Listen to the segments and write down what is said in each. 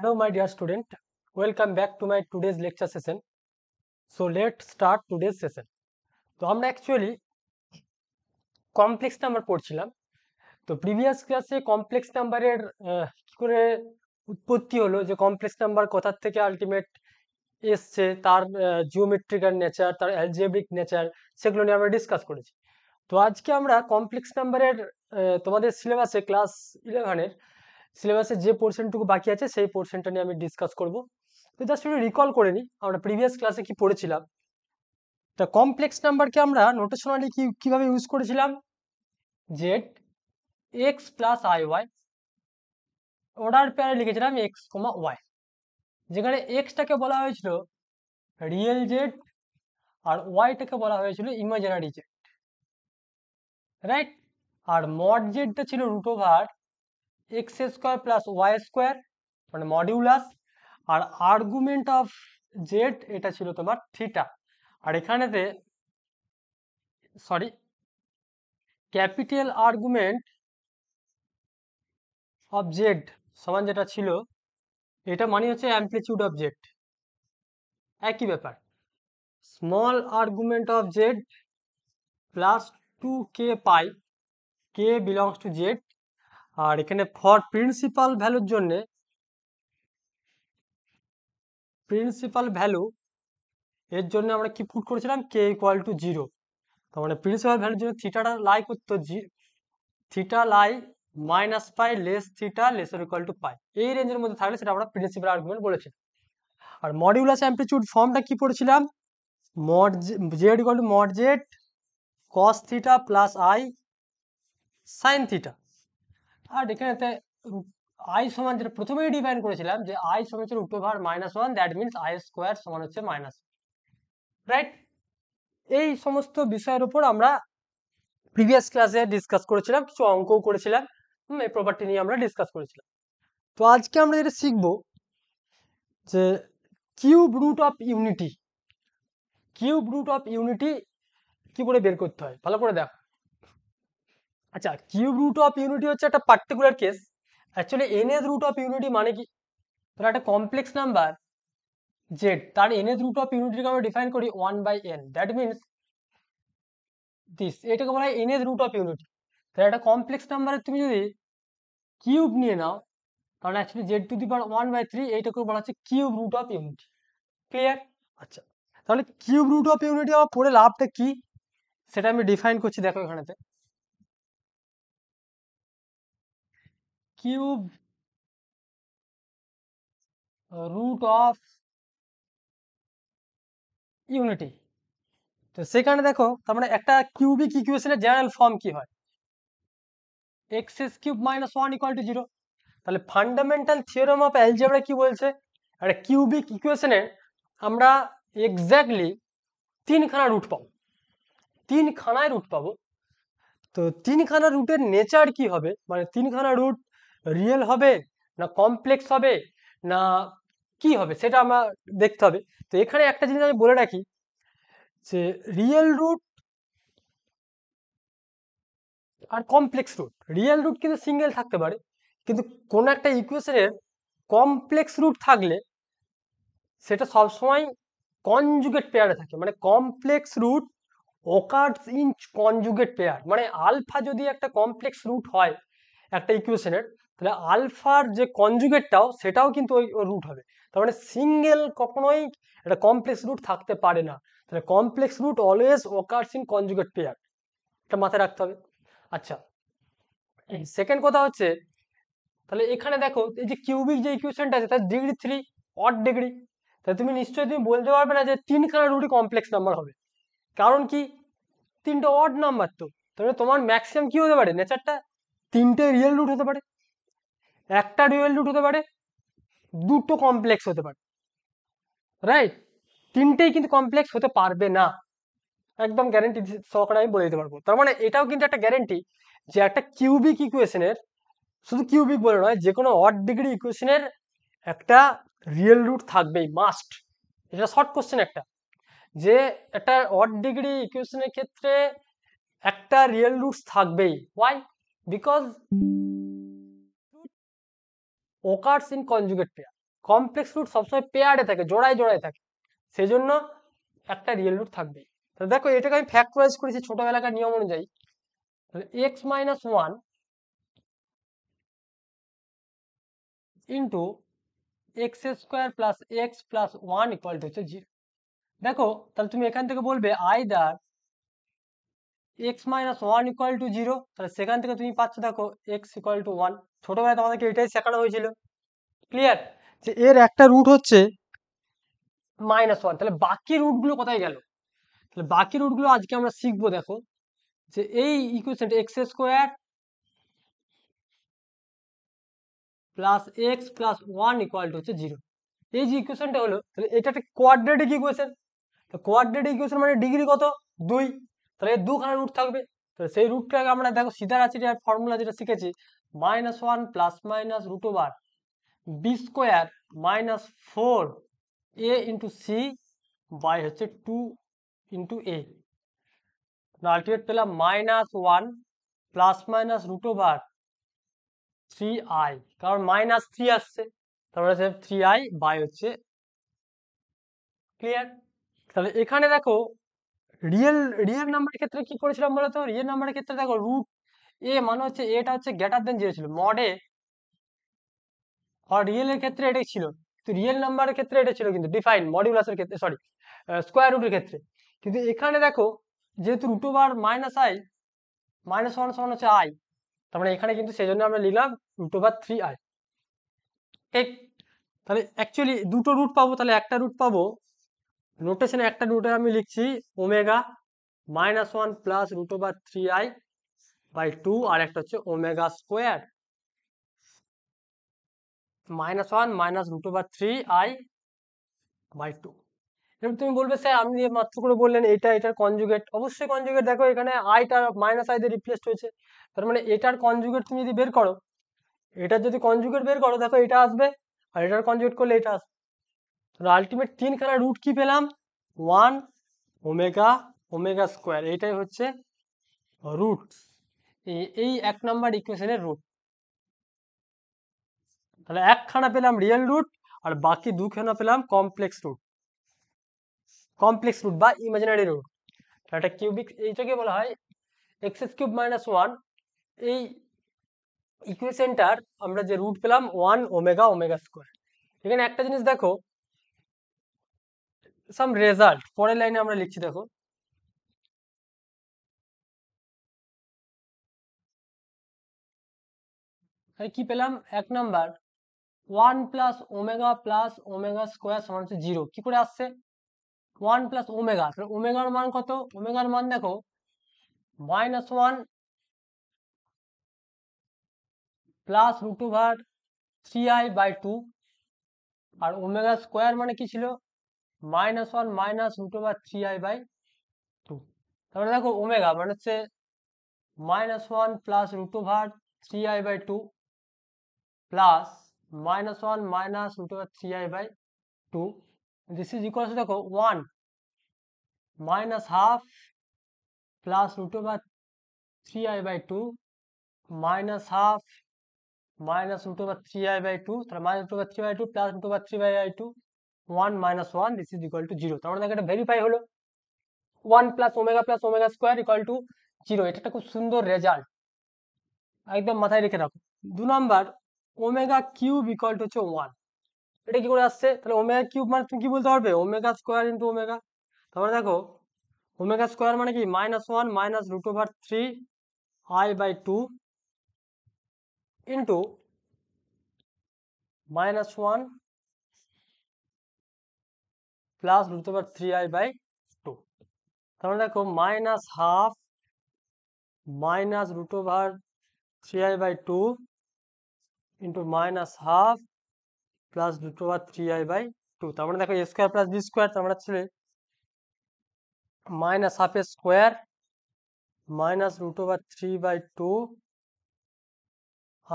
Hello, my dear student. Welcome back to my today's lecture session. So let's start today's session. তো আমরা actually complex number পড়ছিলাম। তো previous ক্লাসে complex নাম্বারের কি করে উৎপত্তি হলো, যে কমপ্লেক্স নাম্বার কোথা থেকে আলটিমেট এসছে, তার জিওমেট্রিক্যাল নেচার, তার অ্যালজেব্রিক নেচার, সেগুলো নিয়ে আমরা ডিসকাস করেছি। তো আজকে আমরা কমপ্লেক্স নাম্বারের তোমাদের সিলেবাসে ক্লাস 11-এর সিলেবাসে যে পোর্শনটুকু বাকি আছে সেই পোর্শনটা নিয়ে আমি ডিসকাস করব। তো জাস্ট একটু রিকল করে নিই আমরা প্রিভিয়াস ক্লাসে কি পড়েছিলাম। তা কমপ্লেক্স নাম্বারকে আমরা নোটেশনালি কিভাবে ইউজ করেছিলাম, z x plus i y, order পেয়ারে লিখেছিলাম এক্স কমা ওয়াই, যেখানে এক্সটাকে বলা হয়েছিল রিয়েল জেড আর ওয়াইটাকে বলা হয়েছিল ইমাজিনারি জেড, রাইট। আর মড জেডটা ছিল root over x square plus y square, মানে মডিউলাস। আর আর্গুমেন্ট অফ জেড এটা ছিল তোমার থিটা। আর এখানেতে ক্যাপিটাল আর্গুমেন্ট অফ জেড সমান যেটা ছিল, এটা মানে হচ্ছে অ্যামপ্লিটিউড অফ জেড, একই ব্যাপার। Small argument of z plus 2k pi, k belongs to z. আর এখানে ফর প্রিন্সিপাল ভ্যালুর জন্যে প্রিন্সিপাল ভ্যালু এর জন্য আমরা কি পুট করেছিলাম, কে ইকুয়াল টু 0। তার মানে প্রিন্সিপাল ভ্যালুর জন্য থিটাটা লাই করতো theta lie minus pi less theta lesser equal to pi, এই রেঞ্জের মধ্যে থাকলে সেটা আমরা প্রিন্সিপাল আর্গুমেন্ট বলেছি। আর মডিউলাস অ্যামপ্লিটিউড ফর্মটা কি পড়েছিলাম, mod z equal to mod z cos theta plus i sine theta. আর এখানেতে আই সমান যেটা প্রথমেই ডিফাইন করেছিলাম, যে আই সমান হচ্ছে root over -1, that means i square সমান হচ্ছে মাইনাস, রাইট। এই সমস্ত বিষয়ের উপর আমরা প্রিভিয়াস ক্লাসে ডিসকাস করেছিলাম, কিছু অঙ্কও করেছিলাম, এই প্রপার্টি নিয়ে আমরা ডিসকাস করেছিলাম। তো আজকে আমরা যেটা শিখব, যে cube root of unity. Cube root of unity কি করে বের করতে হয় ভালো করে দেখো। আচ্ছা, কিউব রুট অফ ইউনিটি হচ্ছে একটা particular case. Actually nth root of unity মানে কি, ধরো একটা কমপ্লেক্স নাম্বার জেড, তার nth রুট অফ ইউনিটিকে আমরা ডিফাইন করি 1/n, দ্যাট মিনস দিস, এটাকে বলা হয় nth রুট অফ ইউনিটি। তাহলে একটা কমপ্লেক্স নাম্বারের তুমি যদি কিউব নিয়ে নাও, তাহলে actually z to the power 1/3, এইটাকে বলা হচ্ছে cube root of unity. Clear? আচ্ছা, তাহলে কিউব রুট অফ ইউনিটি আমার পড়ে লাভটা কি সেটা আমি ডিফাইন করছি, দেখো এখানেতে। কিউব রুট অফ ইউনিটি, তো সেখানে দেখো তার মানে একটা কিউবিক ইকুয়েশনের জেনারেল ফর্ম কি হয়, x cube minus 1 equal to 0। তাহলে ফান্ডামেন্টাল থিওরেম অফ অ্যালজেব্রা কি বলছে, একটা কিউবিক ইকুয়েশনে আমরা এক্স্যাক্টলি তিনখানা রুট পাবো, তিনখানায় রুট পাবো। তো তিনখানা রুটের নেচার কি হবে, মানে তিনখানা রুট রিয়েল হবে না কমপ্লেক্স হবে না কি হবে, সেটা আমরা দেখতে হবে। তো এখানে একটা জিনিস আমি বলে রাখি, যে রিয়েল রুট আর কমপ্লেক্স রুট, রিয়েল রুট কিন্তু সিঙ্গেল থাকতে পারে, কিন্তু কোন একটা ইকুয়েশনের কমপ্লেক্স রুট থাকলে সেটা সবসময় কনজুগেট পেয়ারে থাকে, মানে complex root occurs in conjugate pair. মানে আলফা যদি একটা কমপ্লেক্স রুট হয় একটা ইকুয়েশনের, তাহলে আলফার যে কনজুগেটটাও সেটাও কিন্তু ওই রুট হবে। তার মানে সিঙ্গেল কখনোই একটা কমপ্লেক্স রুট থাকতে পারে না। তাহলে complex root always occurs in conjugate pair, এটা মাথায় রাখতে হবে। আচ্ছা, সেকেন্ড কথা হচ্ছে, তাহলে এখানে দেখো এই যে কিউবিক যে ইকুয়েশনটা আছে তার ডিগ্রি 3, অড ডিগ্রি। তাহলে তুমি নিশ্চয়ই তুমি বলতে পারবে না যে তিনখানা রুটই কমপ্লেক্স নাম্বার হবে, কারণ কি, তিনটে অড নাম্বার। তো তাহলে তোমার ম্যাক্সিমাম কি হতে পারে, নেচারটা তিনটে রিয়েল রুট হতে পারে, একটা রিয়েল রুট হতে পারে, দুটো কমপ্লেক্স হতে পারে, রাইট। তিনটেই কিন্তু কমপ্লেক্স হতে পারবে না, একদম গ্যারেন্টি সহকারে আমি বলে দিতে পারবো। তার মানে এটাও কিন্তু একটা গ্যারেন্টি যে একটা কিউবিক ইকুয়েশনের, শুধু কিউবিক বলে নয়, যে কোনো অড ডিগ্রি ইকুয়েশনের একটা রিয়েল রুট থাকবেই, মাস্ট। এটা শর্ট কোশ্চেন একটা, যে একটা অড ডিগ্রি ইকুয়েশনের ক্ষেত্রে একটা রিয়েল রুট থাকবেই। Why? Because occurs in conjugate pair. Complex root সবসময় পেয়ারে থাকে, জোড়ায় জোড়ায় থাকে, সেই জন্য একটা রিয়েল রুট থাকবে। তো দেখো এটাকে আমি ফ্যাক্টরাইজ করেছি ছোটবেলাকার নিয়ম অনুযায়ী। তাহলে x minus one into x square plus x plus one equal to হচ্ছে 0। দেখো তাহলে তুমি এখান থেকে বলবে either x minus one equal to 0, তাহলে সেখান থেকে তুমি পাচ্ছ দেখো এক্স ইকুয়াল টু 1। ছোটবেলায় তোমাদেরকে এটাই শেখানো হয়েছিল, ক্লিয়ার, যে এর একটা রুট হচ্ছে -1। তাহলে বাকি রুটগুলো কোথায় গেল? তাহলে বাকি রুটগুলো আজকে আমরা শিখবো। দেখো যে এই ইকুয়েশনটা x square plus x plus one equal to হচ্ছে 0, এই যে ইকুয়েশনটা হলো, তাহলে এটা একটা কোয়াড্রেটিক ইকুয়েশন। তো কোয়াড্রেটিক ইকুয়েশন মানে ডিগ্রি কত? 2। তাহলে এর দুখানা রুট থাকবে। তাহলে সেই রুটটাকে আমরা দেখো সিধারাচির ফর্মুলা যেটা শিখেছি, -1 plus minus root over b square minus 4a into c by হচ্ছে 2 ইন্টু এ। আলটিমেট পেলাম -1 plus minus root over 3i, কারণ -3 আসছে, তারপরে 3i বাই হচ্ছে, ক্লিয়ার। তাহলে এখানে দেখো রিয়েল রিয়েল নাম্বারের ক্ষেত্রে কি করেছিলাম বলতো? রিয়েল নাম্বারের ক্ষেত্রে দেখো রুট এ মানে হচ্ছে এটা হচ্ছে গ্রেটার দেন 0 ছিল মডে, আর রিয়েলের ক্ষেত্রে এটাই ছিল। কিন্তু রিয়েল নাম্বারের ক্ষেত্রে এটা ছিল কিন্তু ডিফাইন মডিউলাসের ক্ষেত্রে, সরি স্কোয়ার রুটের ক্ষেত্রে। কিন্তু এখানে দেখো যেহেতু রুট ওভার -i -1 সমান হচ্ছে i, তার মানে এখানে কিন্তু সেই জন্য আমরা লিখলাম রুট ওভার 3i, ঠিক। তাহলে অ্যাকচুয়ালি দুটো রুট পাবো, তাহলে একটা রুট পাবো নোটেশনে, একটা রুটে আমি লিখছি omega -1 plus root over 3i by 2, আর একটা হচ্ছে omega square -1 minus root over 3i by 2। এবার তুমি বলবে স্যার আপনি যে মাত্র করে বললেন এটা এটার কনজুগেট, অবশ্যই কনজুগেট। দেখো এখানে আইটা -i দিয়ে রিপ্লেসড হয়েছে, তার মানে এটার কনজুগেট তুমি যদি বের করো, এটার যদি কনজুগেট বের করো দেখো এটা আসবে, আর এটার কনজুগেট করলে এটা আসবে। তাহলে আলটিমেট তিনখানা রুট কি পেলাম? 1 ওমেগা ওমেগা স্কোয়ার, এইটাই হচ্ছে রুট, এই 1 নাম্বার ইকুয়েশনের রুট। তাহলে একখানা পেলাম রিয়েল রুট, আর বাকি দুখানা পেলাম কমপ্লেক্স রুট, কমপ্লেক্স রুট বা ইমাজিনারি রুট। একটা কিউবিক, এইটাকে বলা হয় x³ - 1। এই ইকুয়েশনটার আমরা যে রুট পেলাম 1 ওমেগা ওমেগা স্কোয়ার। এখানে একটা জিনিস দেখো, সাম রেজাল্ট পরের লাইনে আমরা লিখছি, দেখো কি পেলাম? 1 নাম্বার 1 প্লাস ওমেগা স্কোয়ার সমান হচ্ছে 0। কি করে আসছে? 1 প্লাস ওমেগা, ওমেগার মান কত? ওমেগার মান দেখো -1 plus root over 3i by 2, আর ওমেগা স্কোয়ার মানে কি ছিল? -1 minus root over 3i by 2। তারপরে দেখো ওমেগা মানে হচ্ছে -1 plus root over 3i by 2 plus -1 minus root over 3i by 2, this is equal to দেখো 1 minus half plus root over 3i by 2 minus half minus root over 3i by 2, তাহলে minus root over 3 by 2 plus root over 3 by 2, 1 minus 1, this is equal to 0। তার মানে দেখো এটা verify হলো, 1 plus omega square equal to 0। এটা একটা খুব সুন্দর রেজাল্ট, একদম মাথায় রেখে রাখো। 2 number omega cube equal to হচ্ছে 1। এটা কি করে আসছে? তাহলে ওমেগা কিউব মানে তুমি কি বলতে পারবে? Omega square into omega. তারপরে দেখো ওমেগা স্কোয়ার মানে কি -1 minus root over 3i by 2 into -1 plus root over 3i by 2। তারপরে দেখো minus half minus root over 3i by 2 into minus half plus root over 3i by 2। তার মানে দেখো a square plus b square, তার মানে ছিল minus half a square minus root over 3 by 2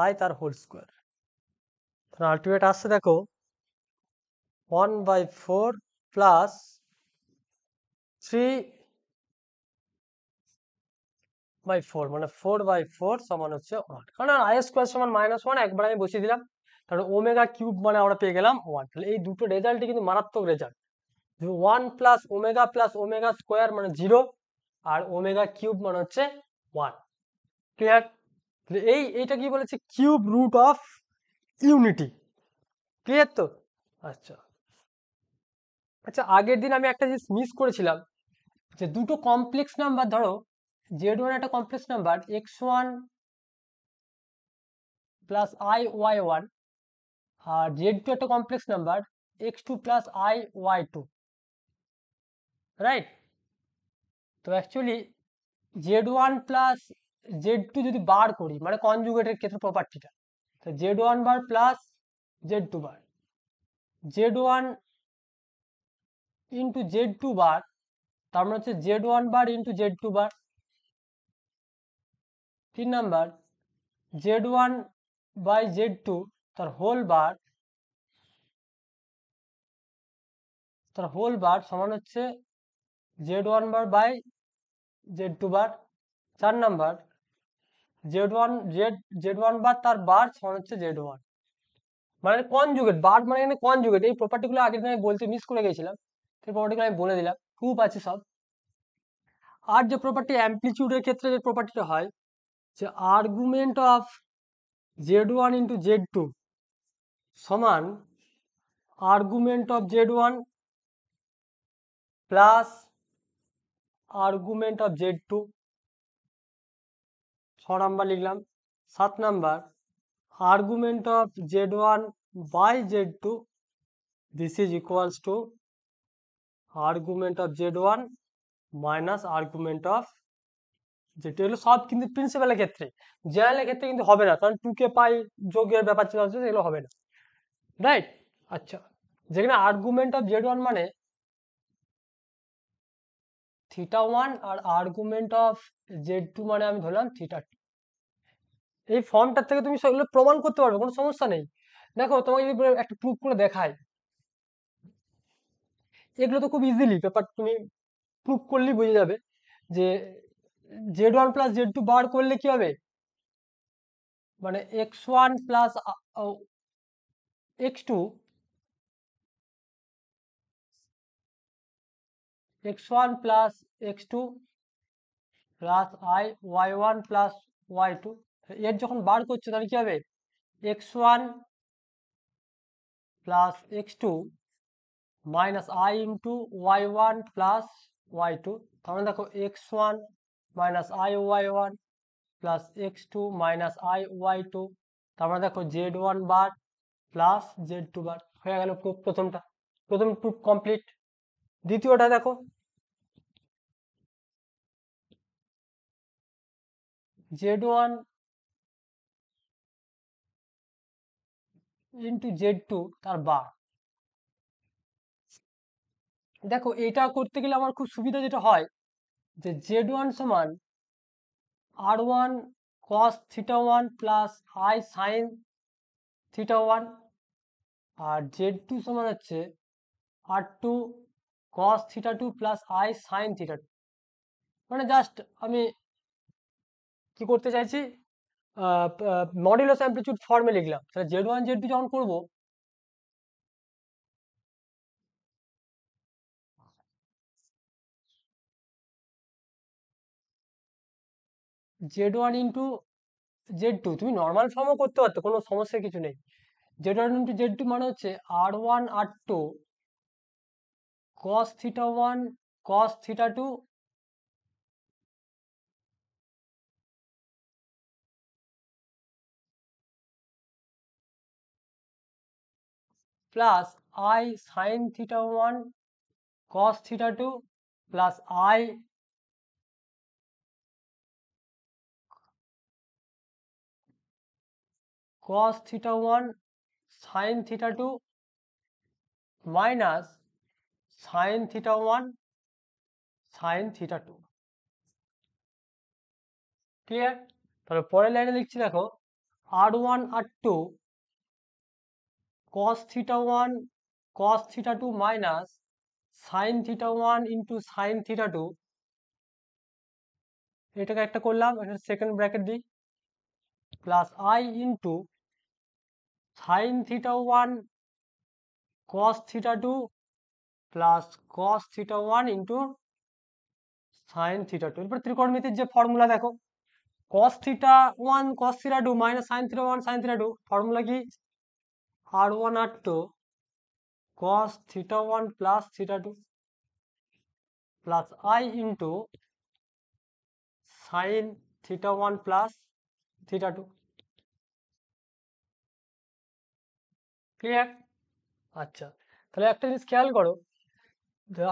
i তার whole square. তাহলে ultimate আসছে দেখো 1/4 প্লাস 3/4 মানে 4/4 সমান হচ্ছে 1, কারণ i স্কোয়ার সমান -1 একবার আমি বসিয়ে দিলাম। তাহলে ওমেগা কিউব মানে আমরা পেয়ে গেলাম 1। তাহলে এই দুটো রেজাল্টই কিন্তু মারাত্মক রেজাল্ট। 1 প্লাস ওমেগা স্কোয়ার মানে 0, আর ওমেগা কিউব মানে হচ্ছে 1। ক্লিয়ার? এইটা কি বলেছে, cube root of unity. Clear তো? আচ্ছা আচ্ছা, আগের দিন আমি একটা জিনিস মিস করেছিলাম, যে দুটো কমপ্লেক্স নাম্বার, ধরো z1 একটা complex number x1 plus i y1, আর z2 একটা complex number x2 plus i y2, right? তো অ্যাকচুয়ালি z1 প্লাস z2 যদি বার করি, মানে কনজুগেটের ক্ষেত্রে প্রপার্টিটা, তো z1 বার প্লাস z2 বার, z1 ইন্টু z2 বার, তার মানে হচ্ছে z1 bar into z2 bar. 3 number z1 by z2 তার হোল বার সমান হচ্ছে z1 bar by z2 bar. 4 number z1 বার তার বার সমান হচ্ছে z1, মানে কনজুগেট বার, মানে এখানে কনজুগেট। এই প্রপার্টিগুলো আগের দিন আমি বলতে মিস করে গেছিলাম, সেই প্রপার্টিগুলো আমি বলে দিলাম, প্রুফ আছে সব। আর যে প্রপার্টি অ্যামপ্লিটিউডের ক্ষেত্রে যে প্রপার্টিটা হয়, যে আর্গুমেন্ট অফ z1 ইন্টু z2 সমান argument of z1 plus argument of z2। 6 number লিখলাম। 7 number argument of z1 by z2, this is equals to argument of z1 minus argument of z2। এগুলো সব কিন্তু প্রিন্সিপালের ক্ষেত্রে, জেনারেলের ক্ষেত্রে কিন্তু হবে না, কারণ 2k পাই যোগের ব্যাপার চলে আসছে, এগুলো হবে না, রাইট? আচ্ছা, যেখানে আর্গুমেন্ট অফ z1 মানে θ1 আর আর্গুমেন্ট অফ z2 মানে আমি ধরলাম θ2। এই ফর্মটার থেকে তুমি সেগুলো প্রমাণ করতে পারবে, কোনো সমস্যা নেই। দেখো তোমাকে যদি একটা প্রুফ করে দেখায়, এগুলো তো খুব ইজিলি ব্যাপার, তুমি প্রুফ করলেই বুঝে যাবে যে z1 প্লাস z2 বার করলে কি হবে, মানে x1 plus x2 x1 plus x2 plus y1 plus y2, এর যখন বার করছো তাহলে কি হবে, x1 plus x2 minus i into y1 plus y2। তাহলে দেখো x1 minus i y1 plus x2 minus i y2। তারপরে দেখো z1 বার প্লাস z2 বার, হয়ে গেল প্রুফ। প্রথম প্রুফ কমপ্লিট। দ্বিতীয়টা দেখো, z1 ইন্টু z2 তার বার। দেখো এটা করতে গেলে আমার খুব সুবিধা যেটা হয়, যে z1 সমান r1 cos θ1 plus i sin θ1, আর z2 সমান হচ্ছে r2 cos θ2 plus i sin θ2। মানে জাস্ট আমি কি করতে চাইছি, মডুলাস অ্যামপ্লিটিউড ফর্মে লিখলাম। তাহলে z1 z2 যখন করব, z1 ইন্টু z2 তুমি নর্মাল ফর্মও করতে পারতো, কোনো সমস্যা কিছু নেই। z1 ইন্টু z2 মানে হচ্ছে r1 r2 cos θ1 cos θ2 plus i sin θ1 cos θ2 plus i cos θ1 sin θ2 minus sin θ1 sin θ2। Clear? তাহলে পরের লাইনে লিখছি, দেখো r1 r2 cos θ1 cos θ2 minus sin θ1 into sin θ2, এটাকে একটা করলাম, এটা সেকেন্ড ব্র্যাকেট দিই, plus i into sine theta 1 cos theta 2 plus cos theta 1 into sine theta 2। এরপর ত্রিকোণমিতির যে ফর্মুলা দেখো, cos theta 1 cos theta 2 minus sin theta 1 sin theta 2, formula কি r1 r2 cos theta 1 plus theta 2 plus I into sin theta 1 plus theta 2। Clear? আচ্ছা, তাহলে একটা জিনিস খেয়াল করো,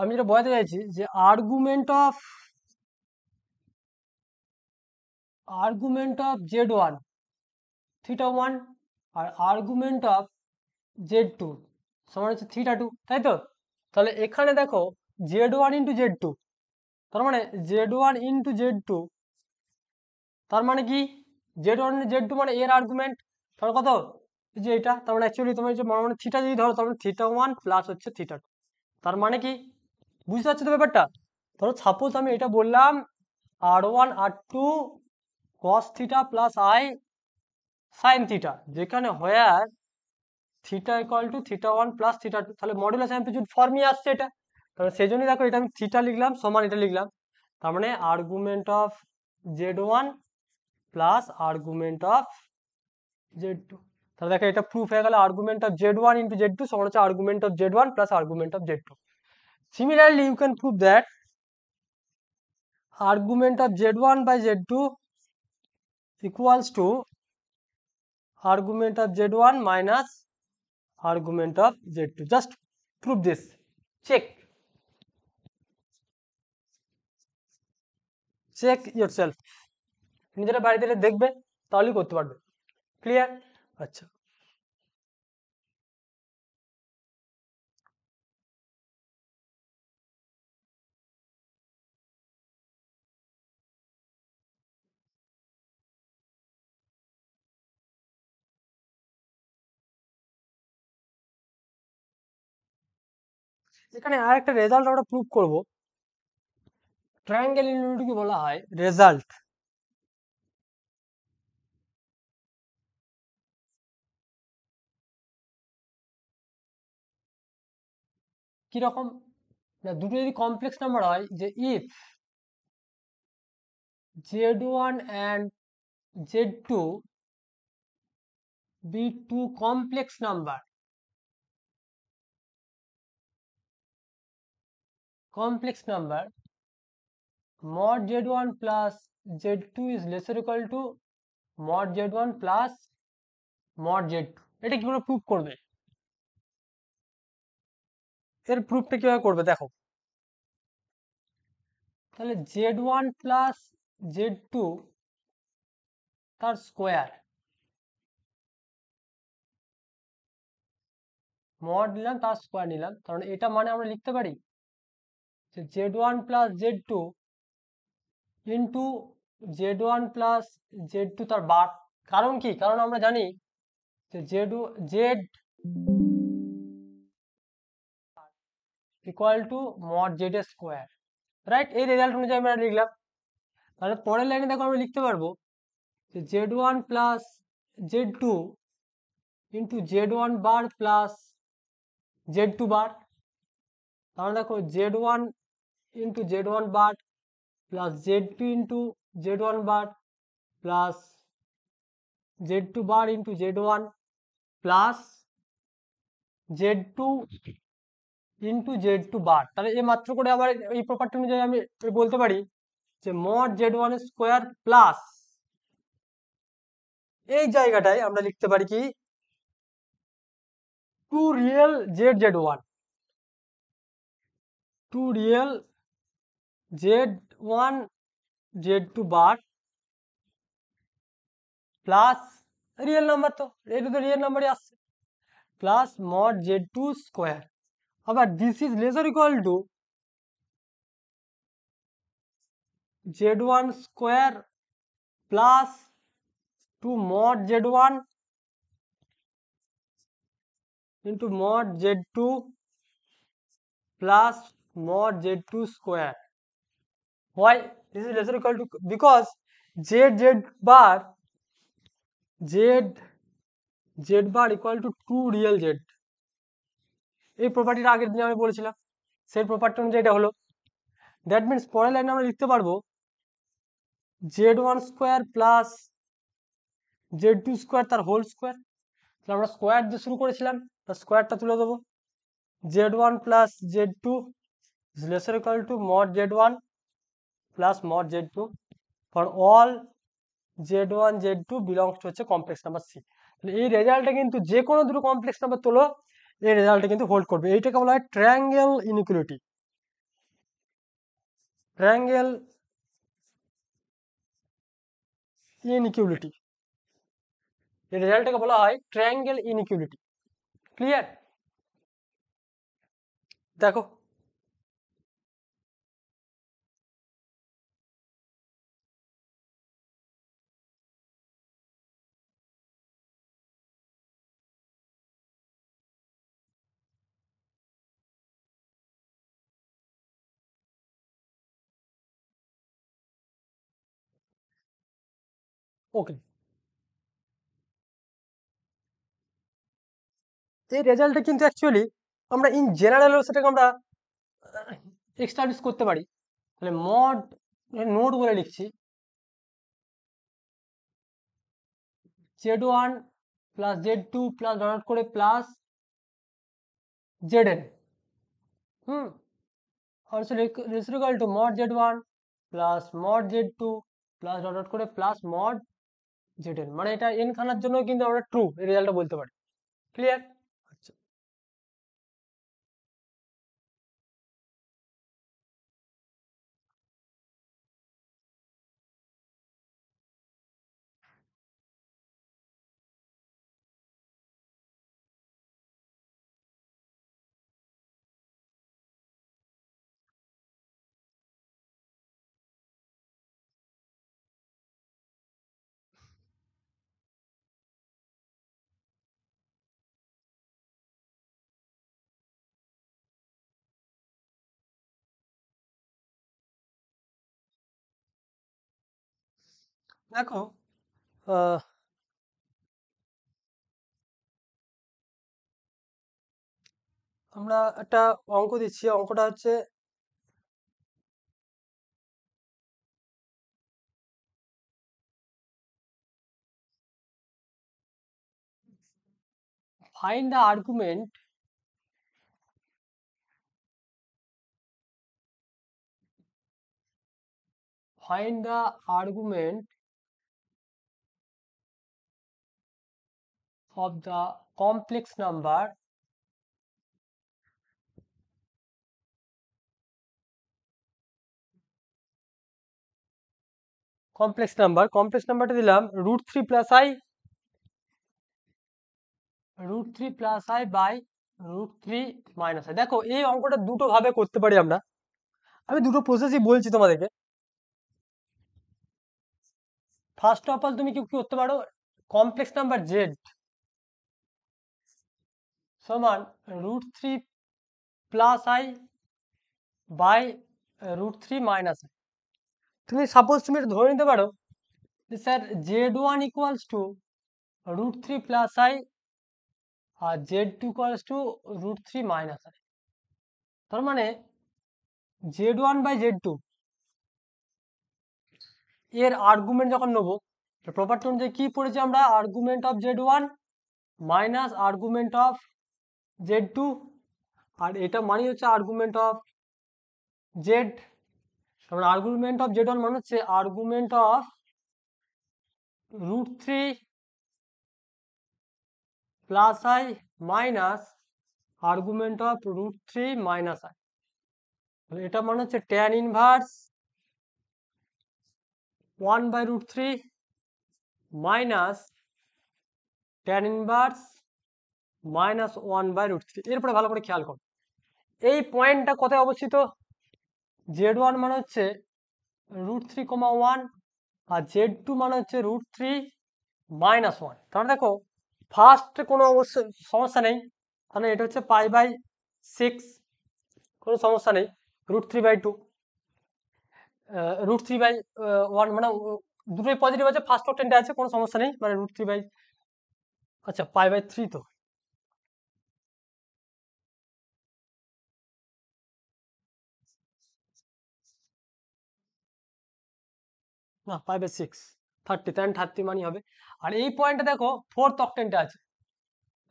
আমি যেটা বোঝাতে চাইছি যে আর্গুমেন্ট অফ z1 থিটা 1 আর আর্গুমেন্ট অফ z2 সমান হচ্ছে থিটা 2, তাই তো? তাহলে এখানে দেখো z1 ইন্টু z2, তার মানে z1 ইন্টু z2, তার মানে কি z1 z2 মানে এর আর্গুমেন্ট, তাহলে কত, যে এটা, তার মানে অ্যাকচুয়ালি তোমার যে মানে থিটা যদি ধরো তার মানে থিটা 1 প্লাস হচ্ছে থিটা 2, তার মানে কি বুঝতে পারছো তো ব্যাপারটা? ধরো সাপোজ আমি এটা বললাম r1 r2 cos থিটা প্লাস I sin থিটা, যেখানে where theta equal to theta 1 plus theta 2, তাহলে মডুলাস অ্যাম্পলিটিউড ফর্মই আসছে এটা। তাহলে সেই জন্যই দেখো এটা আমি থিটা লিখলাম সমান এটা লিখলাম, তার মানে argument of z1 plus argument of z2। তাহলে দেখো এটা প্রুফ হয়ে গেল, আর্গুমেন্ট অফ z1 ইন্টু z2 সমান হচ্ছে argument of z1 plus argument of z2। Similarly you can prove that argument of z1 by z2 equals to argument of z1 minus argument of z2. Just prove this. Check yourself. নিজেরা বাড়িতে দেখবে, তাহলেই করতে পারবে। Clear? আচ্ছা, এখানে আর একটা result আমরা প্রুভ করব। ট্রায়াঙ্গেল ইউনিটকে বলা হয় রেজাল্ট। কিরকম না, দুটো যদি কমপ্লেক্স নাম্বার হয়, যে if z1 and z2 be two complex number, mod z1 plus z2 is lesser equal to mod z1 plus mod z2। এটা কিভাবে প্রুভ করবে? এর প্রুফটা কিভাবে করবে দেখো, তাহলে z1 plus z2 তার স্কোয়ার, মড নিলাম তার স্কোয়ার নিলাম, কারণ এটা মানে আমরা লিখতে পারি যে z1 plus z2 into z1 plus z2 তার বার। কারণ কি, কারণ আমরা জানি যে z equal to mod Z square, right? এই রেজাল্ট অনুযায়ী আমরা লিখলাম। তাহলে পরের লাইনে দেখো আমরা লিখতে পারবো যে z1 plus z2 into z1 bar plus z2 bar. তাহলে দেখো z1 into z1 bar plus z2 into z1 bar plus z2 bar into z1 plus z2 into z2 bar. তাহলে এই মাত্র করে আবার এই প্রপার্টি অনুযায়ী আমি বলতে পারি যে মড z1 স্কোয়ার প্লাস, এই জায়গাটায় আমরা লিখতে পারি কি, two real z1, two real z1 z2 bar plus real number, তো এটা তো রিয়েল নাম্বারই আসছে, প্লাস মড z2 স্কোয়ার। আবার this is lesser equal to z1 square plus two mod z1 into mod z2 plus mod z2 square. Why this is lesser equal to? Because z bar z Z bar equal to two real Z, এই প্রপার্টিটা আগের দিনে আমি বলেছিলাম, সেই property অনুযায়ী এটা হলো। That means পরের লাইনে আমরা লিখতে পারবো z one square plus z two square তার হোল স্কোয়ার। তাহলে আমরা স্কোয়ার দিয়ে শুরু করেছিলাম, তার স্কোয়ারটা তুলে দেবো, z one plus z two lesser equal to mod z one plus mod z two for all z one z two belongs to হচ্ছে কমপ্লেক্স নাম্বার সি। তাহলে এই রেজাল্টটা কিন্তু যে কোনো দুটো কমপ্লেক্স নাম্বার তোলো, এই রেজাল্টটা কিন্তু হোল্ড করবে। এইটাকে বলা হয় ট্রায়াঙ্গেল ইনইকুয়ালিটি। ট্রায়াঙ্গেল ইনইকুয়ালিটি, এই রেজাল্টটাকে বলা হয় ট্রায়াঙ্গেল ইনইকুয়ালিটি। ক্লিয়ার? দেখো ওকে, এই রেজাল্টটা কিন্তু অ্যাকচুয়ালি আমরা ইন জেনারেলও সেটাকে আমরা এক্সটাবলিশ করতে পারি। তাহলে মড নোট বলে লিখছি, z one plus z two plus dot করে plus z n, also is equal to mod z1 plus mod z2 plus dot করে প্লাস mod zn, মানে এটা n খানার জন্য কিন্তু আমরা ট্রু এই রেজাল্টটা বলতে পারি। ক্লিয়ার? আচ্ছা, দেখো আহ, আমরা একটা অঙ্ক দিচ্ছি, অঙ্কটা হচ্ছে find the argument of the complex number complex নাম্বারটা দিলাম √3 + i বাই √3 - i। দেখো এই অঙ্কটা দুটো ভাবে করতে পারি আমরা, আমি দুটো প্রসেসই বলছি তোমাদেরকে। ফার্স্ট অফ অল তুমি কি কি করতে পারো, কমপ্লেক্স নাম্বার জেড সমান √3 + i বাই √3 - i। তুমি সাপোজ তুমি এটা ধরে নিতে পারো যে sir z1 equals to √3 + i আর z2 ইকুয়ালস টু √3 - i। তার মানে z1 বাই z2 এর আর্গুমেন্ট যখন নেবো, প্রপার্টি অনুযায়ী কি পড়েছি আমরা, argument of z1 minus argument of z2, আর এটা মানে হচ্ছে আর্গুমেন্ট অফ জেড। তারপরে আর্গুমেন্ট অফ জেড ওয়ান মানে হচ্ছে argument of √3 + i minus argument of √3 - i। এটা মানে হচ্ছে tan inverse 1/√3 minus tan inverse -1/√3। এরপরে ভালো করে খেয়াল করো, এই পয়েন্টটা কোথায় অবস্থিত, z1 মানে হচ্ছে √3, 1 আর z2 মানে হচ্ছে √3 - 1। তাহলে দেখো ফার্স্ট কোনো অবশ্যই সমস্যা নেই, তাহলে এটা হচ্ছে π/6, কোনো সমস্যা নেই। √3/2 √3/1 মানে দুটোই পজিটিভ আছে, ফার্স্ট অপশনটা আছে, কোনো সমস্যা নেই, মানে √3/, আচ্ছা π/3 তো না, π/6 30 tan 30 মানই হবে। আর এই পয়েন্টে দেখো ফোর্থ অক্টেন্টে আছে,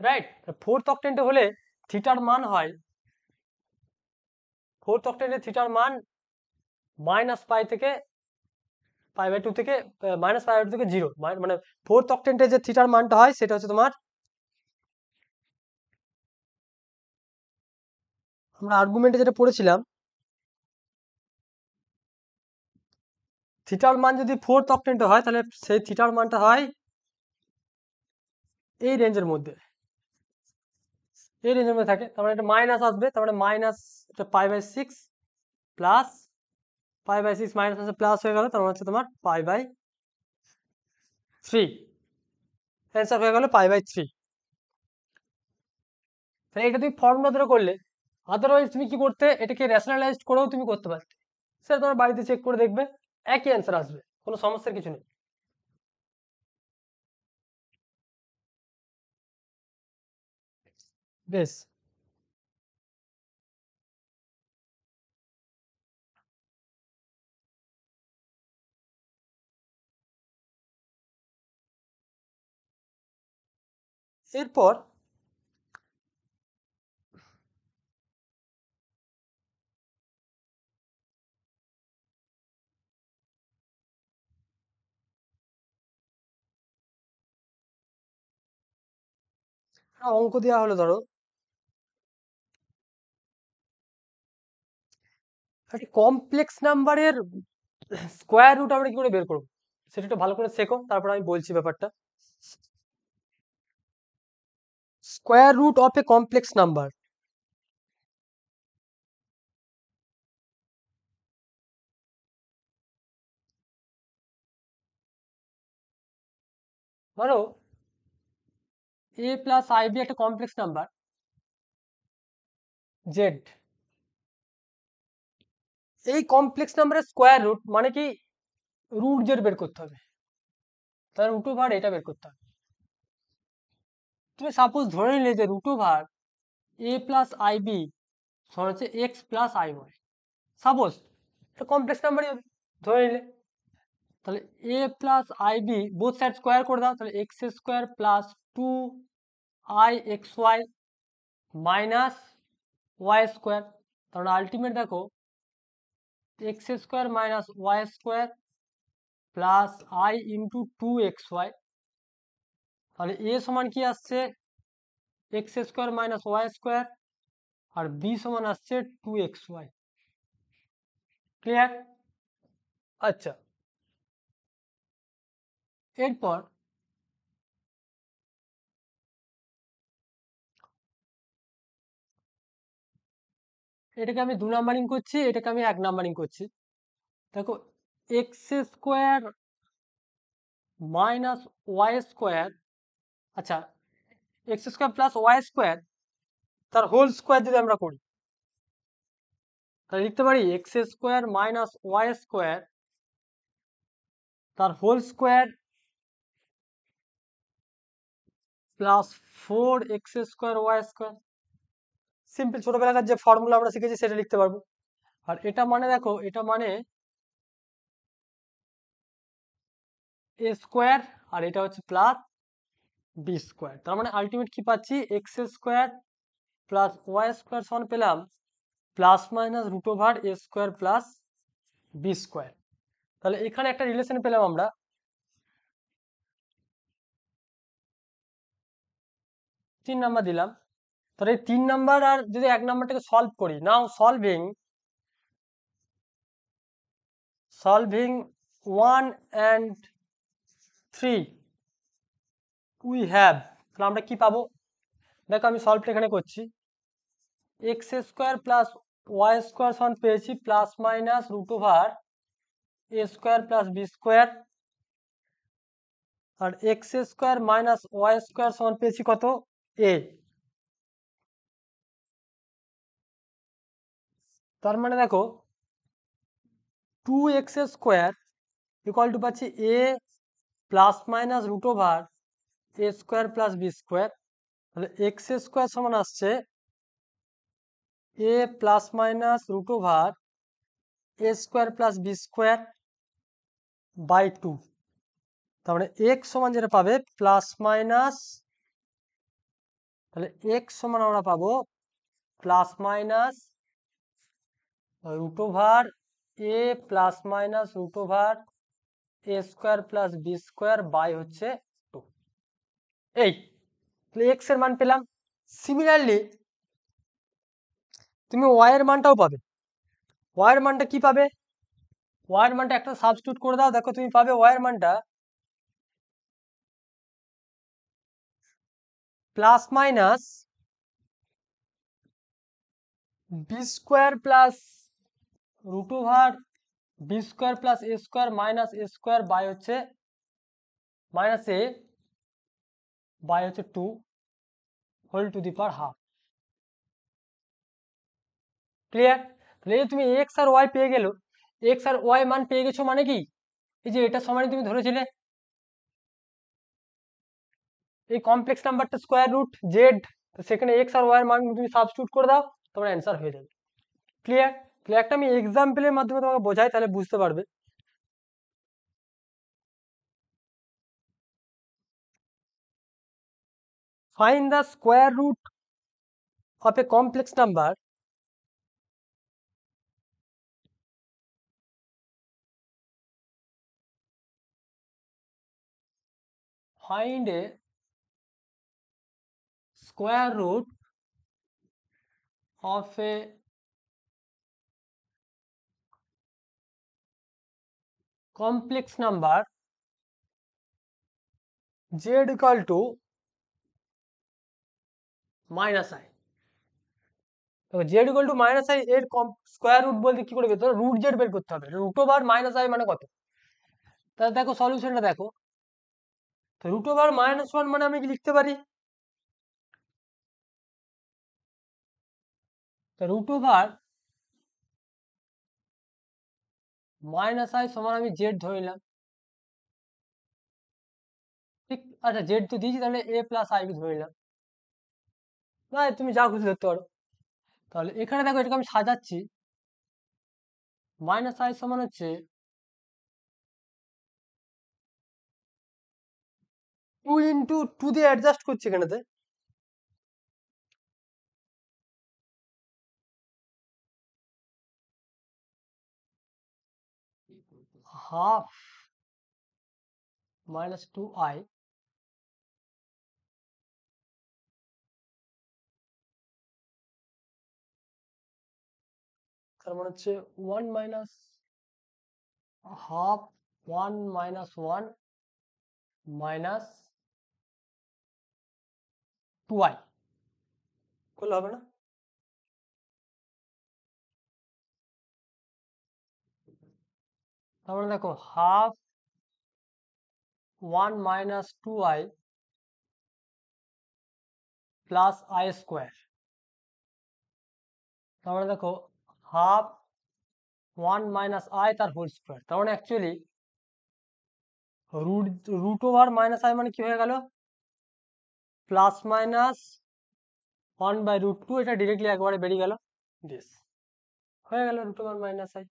রাইট? ফোর্থ অক্টেন্টে হলে থিটার মান হয়, ফোর্থ অক্টেন্টে থিটার মান -π থেকে π/2 থেকে -π/2 থেকে 0, মানে ফোর্থ অক্টেন্টে যে থিটার মানটা হয় সেটা হচ্ছে তোমার, আমরা আর্গুমেন্টে যেটা পড়েছিলাম, থিটার মান যদি ফোর্থ অক্টেন্টে হয় তাহলে সেই থিটার মানটা হয় এই রেঞ্জের মধ্যে, এই রেঞ্জের মধ্যে থাকে। তার মানে এটা মাইনাস আসবে, তার মানে মাইনাস π/6 প্লাস π/6 মাইনাস আছে প্লাস হয়ে গেল, তার মানে হচ্ছে তোমার π/3, অ্যান্সার হয়ে গেল π/3। তাহলে এটা তুমি ফর্মুলা ধরে করলে, আদারওয়াইজ তুমি কি করতে, এটাকে রেশনালাইজড করেও তুমি করতে পারতে, সেটা তোমার বাড়িতে চেক করে দেখবে, একই অ্যান্সার আসবে, কোনো সমস্যার কিছু নেই। বেশ, এরপর অঙ্ক দেওয়া হলো, ধরো একটা কমপ্লেক্স নাম্বারের স্কোয়ার রুট আমরা কি করে বের করবো, সেটা একটু ভালো করে শেখো, তারপর আমি বলছি ব্যাপারটা। Square root of a complex number, ধরো a প্লাস ib একটা কমপ্লেক্স নাম্বার z, এই কমপ্লেক্স নাম্বারের স্কোয়ার রুট মানে কি রুট জেড বের করতে হবে, তার রুট ওভার এটা বের করতে হবে। তুমি সাপোজ ধরে নিলে যে root over a plus i b সমান হচ্ছে x plus i y, suppose এটা কমপ্লেক্স নাম্বারই হবে ধরে নিলে, তাহলে a plus i b both side square করে দাও, তাহলে x square plus 2i(xy) minus y square, তাহলে আলটিমেট দেখো x square minus y square plus i into 2xy, তাহলে এ সমান কি আসছে x square minus y square, আর বি সমান আসছে 2xy। ক্লিয়ার? আচ্ছা, এরপর এটাকে আমি 2 নাম্বারিং করছি, এটাকে আমি 1 নাম্বারিং করছি। দেখো x square minus y square, আচ্ছা x square plus y square তার হোল স্কোয়ার যদি আমরা করি, তাহলে লিখতে পারি x square minus y square তার whole square plus 4x² simple ছোটবেলাকার যে ফর্মুলা আমরা শিখেছি সেটা লিখতে পারবো। আর এটা মানে দেখো, এটা মানে এ স্কোয়ার, আর এটা হচ্ছে প্লাস বি স্কোয়ার, তার মানে আলটিমেট কি পাচ্ছি x square plus y square সমান পেলাম plus minus root over a square plus b square. তাহলে এখানে একটা রিলেশন পেলাম আমরা, 3 নাম্বার দিলাম, তাহলে এই 3 নাম্বার আর যদি 1 নাম্বারটাকে সলভ করি, now solving 1 and 3 we have, তাহলে আমরা কি পাবো, দেখো আমি সলভটা এখানে করছি, x square plus y square সমান পেয়েছি plus minus root over a square plus b square, আর x square minus y square সমান পেয়েছি কত এ, তার মানে দেখো 2x² ইকুয়াল টু পাচ্ছি a plus minus root over a square plus b square, তাহলে এক্স স্কোয়ার সমান আসছে a plus minus root over a square plus b square by two. তার মানে এক্স সমান যেটা পাবে প্লাস মাইনাস, তাহলে এক্স সমান আমরা পাবো plus minus root over a plus minus root over a square plus b square by হচ্ছে টু। এই এক্স এর মান পেলাম। সিমিলারলি তুমি ওয়াই এর মানটাও পাবে। ওয়াই এর মানটা কি পাবে? ওয়াই এর মানটা একটা সাবস্টিটিউট করে দাও, দেখো তুমি পাবে ওয়াই এর মানটা plus minus b square plus root over b square plus a square minus a square by হচ্ছে মাইনাস এ বাই হচ্ছে two whole to the power half. Clear? তাহলে এই তুমি এক্স আর ওয়াই পেয়ে গেলো, এক্স আর ওয়াই মান পেয়ে গেছো মানে কি, এই যে এটা সমানই তুমি ধরেছিলে এই কমপ্লেক্স নাম্বারটা স্কোয়ার রুট জেড, সেখানে এক্স আর ওয়াই এর মান তুমি সাবস্টিটিউট করে দাও, তোমার অ্যান্সার হয়ে যাবে। ক্লিয়ার? তাহলে একটা আমি এক্সাম্পলের মাধ্যমে তোমাকে বোঝাই, তাহলে বুঝতে পারবে। Find the square root of a complex number find a square root of a complex number z equal to minus i। তো z equal to minus i এর স্কোয়ার রুট বলতে কি করে বের করতে হবে? রুট জেড বের করতে হবে। রুট ওভার মাইনাস আই মানে কত? তাহলে দেখো সলিউশনটা দেখো, তো রুট ওভার মাইনাস ওয়ান মানে আমি কি লিখতে পারি, তো রুট ওভার মাইনাস আই সমান আমি জেড ধরে নিলাম। ঠিক, আচ্ছা জেড তো দিয়েছি, তাহলে এ প্লাস আই ধরে নিলাম, না তুমি যা খুশি ধরতে পারো। তাহলে এখানে দেখো এটাকে আমি সাজাচ্ছি, মাইনাস আই সমান হচ্ছে টু ইন্টু টু দিয়ে অ্যাডজাস্ট করছি এখানেতে, হাফ মাইনাস টু আই, তার মানে হচ্ছে one minus half one minus one minus two i করলে হবে না? তার মানে দেখো half one minus two i plus i square, তার মানে দেখো হাফ ওয়ান মাইনাস আই তার হোল স্কোয়ার। তার মানে actually root root over minus i মানে কি হয়ে গেল, plus minus one by root two, এটা ডিরেক্টলি একবারে বেরিয়ে গেল, দিস হয়ে গেল root over minus i.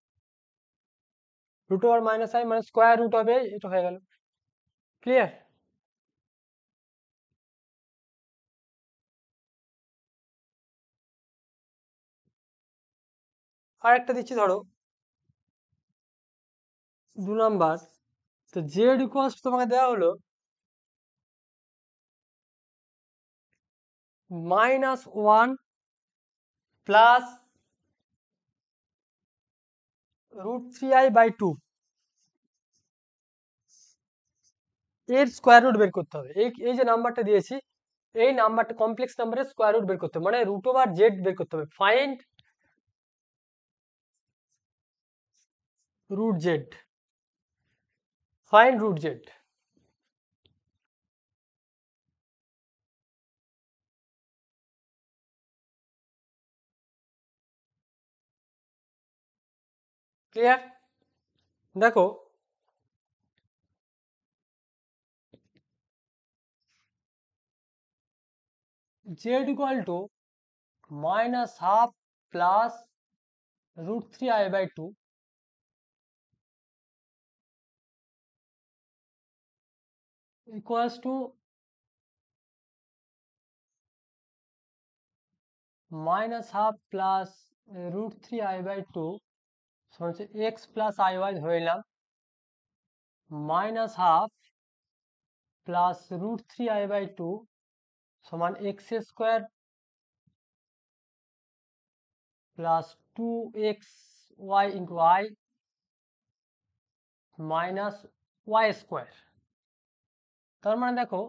Root over minus i মানে স্কোয়ার রুট হবে, এটা হয়ে গেল। ক্লিয়ার? আর একটা দিচ্ছি ধরো 2 নাম্বার, তো জেড ইকুয়ালস তোমাকে দেওয়া হলো minus one plus root three i by two, এর স্কোয়ার রুট বের করতে হবে। এই যে নাম্বারটা দিয়েছি, এই নাম্বারটা কমপ্লেক্স নাম্বারের স্কোয়ার রুট বের করতে হবে, মানে রুট ওভার জেড বের করতে হবে। Find root z, find root z. Clear? দেখো z equal to minus half plus root 3 I by 2 equals to minus half plus root 3 I by 2 সমান হচ্ছে x plus I y ধরে নিলাম minus half plus root 3 I by 2 সমান x square plus 2xy into I minus y square। তার মানে দেখো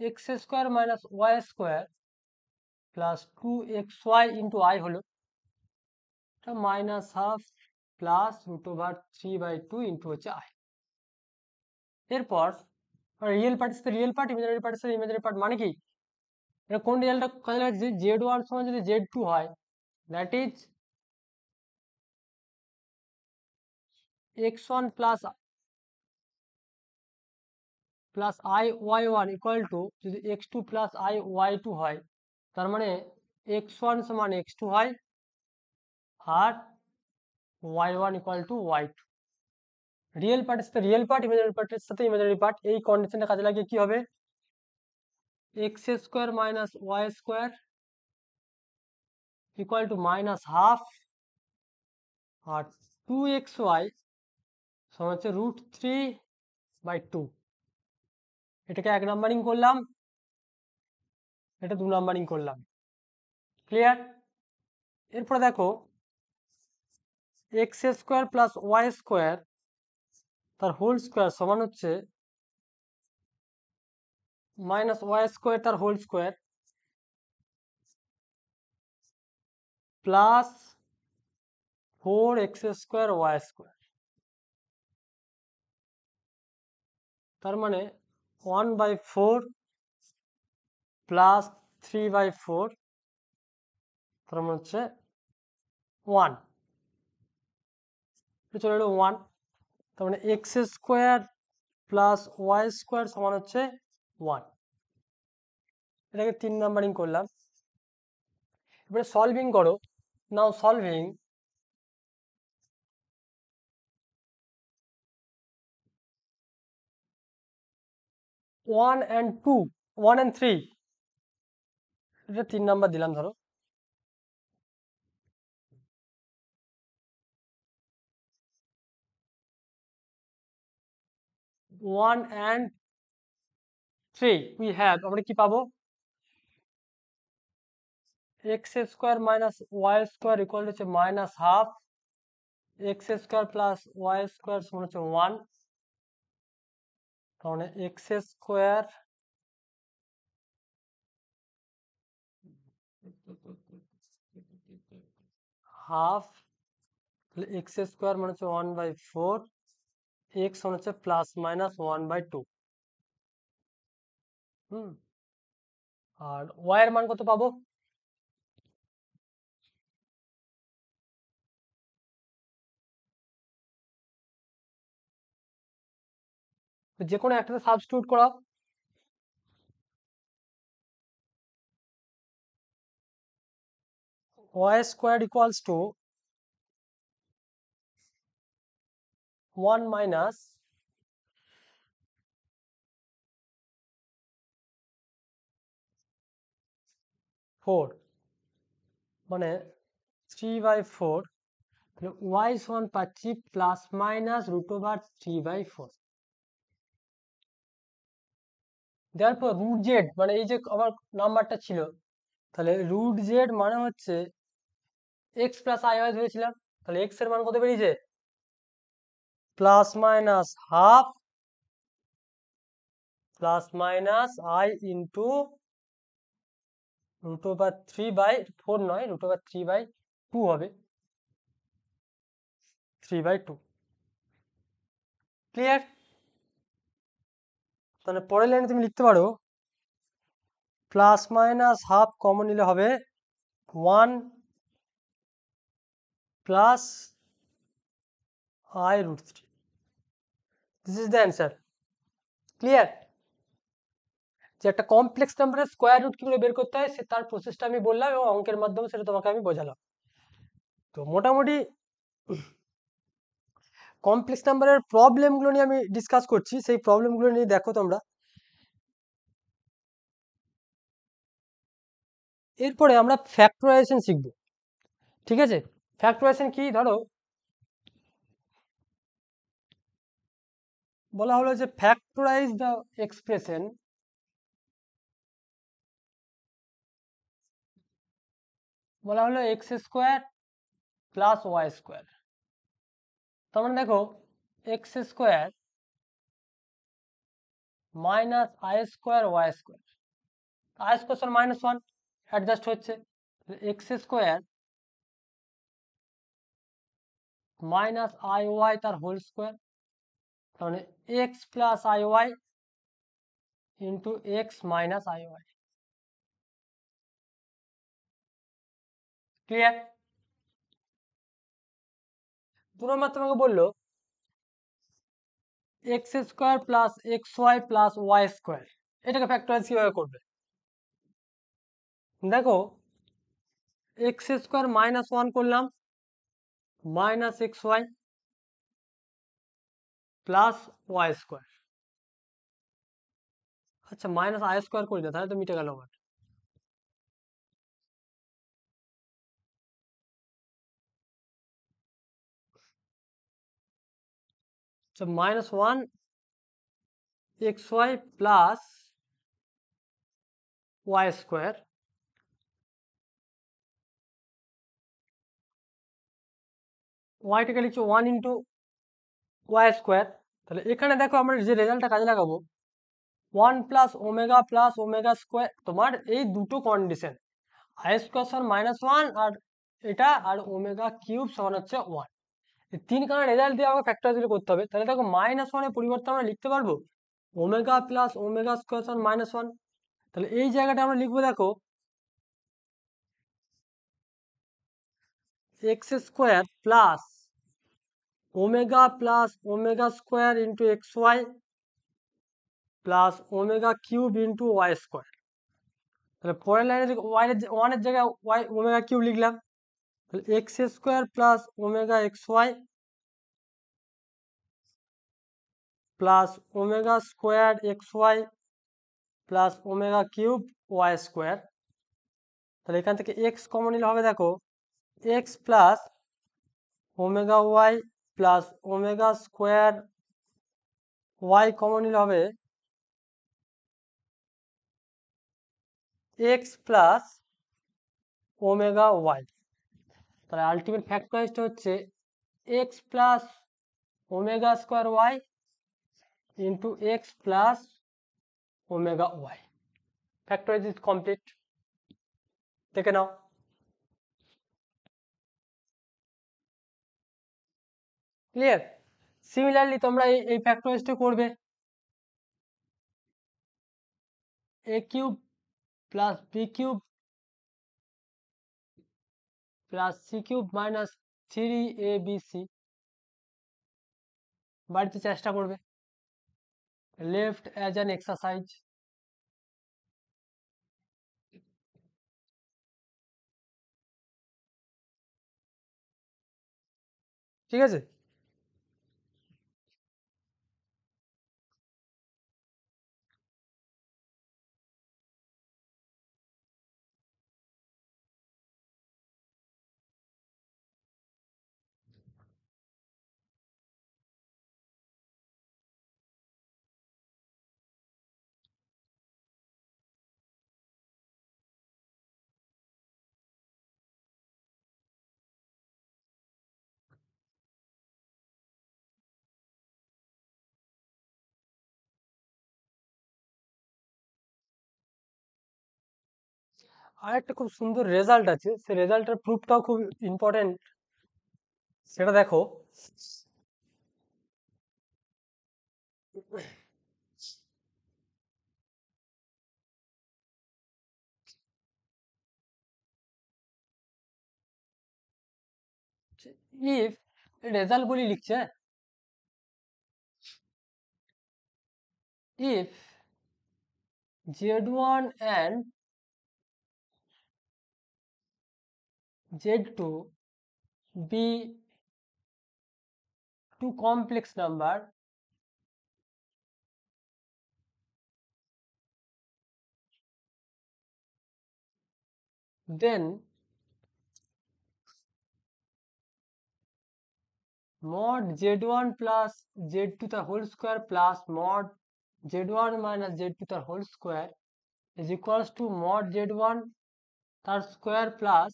x square minus y square plus 2xy into I হলো এটা minus half plus root over 3/2 into হচ্ছে I। এরপর real part is real part, imaginary part is imaginary part. মানে কি এটা কোন রিয়েলটা কাজে লাগছে, z1 সমান যদি z2 হয় that is x1 plus I y1 equal to যদি x2 plus I y2 হয় তার মানে x1 সমান x2 হয় আর y1 equal to y2। Real part is real part, imaginary পার্টের সাথে ইমাজিনারি পার্ট, এই কন্ডিশনটা কাজে লাগিয়ে কি হবে x square minus y square equal to minus half R 2xy সমান হচ্ছে √3/2। এটাকে 1 নাম্বারিং করলাম, এটা 2 নাম্বারিং করলাম। ক্লিয়ার? এরপর দেখো x square plus y square তার হোল স্কোয়ার সমান হচ্ছে মাইনাস y স্কোয়ার তার whole square plus 4x square y square. তার মানে 1/4 প্লাস 3/4 তার মানে হচ্ছে 1, চলে এলো 1। তার মানে x square plus y square সমান হচ্ছে 1। এটাকে 3 নাম্বারিং করলাম। এবারে সলভিং করো। Now solving one and two, 1 and 3, এটা 3 নাম্বার দিলাম ধরো। ওয়ান অ্যান্ড 3 উই হ্যাভ, আমরা কি পাবো x square minus y square equal হচ্ছে minus half x square plus y square সমান হচ্ছে 1। তার মানে x square half x square মানে হচ্ছে 1/4, x মানে হচ্ছে প্লাস মাইনাস 1/2। আর y এর মান কত পাবো, যে কোনো একটাতে সাবস্টিটিউট করাও। y square equals two 1 minus 4 মানে 3/4, তাহলে y সমান পাচ্ছি প্লাস মাইনাস √3/4। তারপর রুট জেড মানে এই যে আমার নাম্বারটা ছিল, তাহলে রুট জেড মানে হচ্ছে x প্লাস আই ওয়াই ধরেছিলাম, তাহলে x এর মান কত বেরিয়েছে plus minus half plus minus I into √3/4 নয়, √3/2 হবে, 3/2। ক্লিয়ার? তাহলে পরের লাইনে তুমি লিখতে পারো প্লাস মাইনাস হাফ কমন নিলে হবে 1 plus I√3। This is the answer. Clear? যে একটা কমপ্লেক্স নাম্বারের স্কোয়ার রুট কি করে বের করতে হয় সে তার প্রসেসটা আমি বললাম এবং অঙ্কের মাধ্যমে সেটা তোমাকে আমি বোঝালাম। তো মোটামুটি কমপ্লেক্স নাম্বারের প্রবলেমগুলো নিয়ে আমি ডিসকাস করছি, সেই প্রবলেমগুলো নিয়ে দেখো তোমরা। এরপরে আমরা ফ্যাক্টরাইজেশন শিখব, ঠিক আছে? ফ্যাক্টরাইজেশন কি, ধরো বলা হলো যে ফ্যাক্টরাইজ দ্য এক্সপ্রেশন বলা হলো x square plus y square. তার মানে দেখো x square minus i square y square, i square minus one adjust হচ্ছে, x square minus i y তার হোল স্কোয়ার, তার মানে x plus i y into x minus i y. Clear? 2 নম্বর তোমাকে বললো x square plus x y plus y square, এটাকে factorise কিভাবে করবে? দেখো এক্স স্কোয়ার মাইনাস ওয়ান করলাম minus x y plus y square. আচ্ছা মাইনাস আই স্কোয়ার করি না, তাহলে তো মিটে গেল আমার। আচ্ছা minus one x y plus y square, ওয়াইটাকে লিখছি ওয়ান ইন্টু ওয়াই স্কোয়ার। তাহলে এখানে দেখো আমরা যে রেজাল্টটা কাজে লাগাবো, ওয়ান প্লাস ওমেগা স্কোয়ার, তোমার এই দুটো কন্ডিশন আই স্কোয়ার সমান মাইনাস ওয়ান আর এটা আর ওমেগা কিউব সমান হচ্ছে ওয়ান, এই তিন কারণে রেজাল্ট দিয়ে আমাকে ফ্যাক্টরাইজ করতে হবে। তাহলে দেখো মাইনাস ওয়ানের পরিবর্তে আমরা লিখতে পারবো ওমেগা প্লাস ওমেগা স্কোয়ার সমান মাইনাস ওয়ান। তাহলে এই জায়গাটা আমরা লিখবো দেখো x square plus omega square into x y plus omega cube into y square. তাহলে পরের লাইনে ওয়ানের জায়গায় ওয়াই ওমেগা কিউব লিখলাম, তাহলে x square plus omega x y plus omega square x y plus omega cube y square. তাহলে এখান থেকে এক্স কমন নিলে হবে দেখো x plus omega y plus omega square y common নিলে হবে এক্স প্লাস ওমেগা ওয়াই। তাহলে ultimate ফ্যাক্টরাইজটা হচ্ছে x plus omega square y into x plus omega y. Factorize is complete, দেখে নাও। ক্লিয়ার? সিমিলারলি তোমরা এই ফ্যাক্টরাইজটা করবে a cube plus b cube plus c cube minus three a b c, বাড়িতে চেষ্টা করবে, লেফট অ্যাজ অ্যান এক্সারসাইজ। ঠিক আছে? আর একটা খুব সুন্দর রেজাল্ট আছে, সেই রেজাল্টের প্রুফটাও খুব ইম্পর্টেন্ট, সেটা দেখো। ইফ রেজাল্ট বলি লিখছে, if Z1 and Z2 be two complex number, then mod Z1 plus Z2 the whole square plus mod Z1 minus Z2 the whole square is equals to mod Z1 তার square plus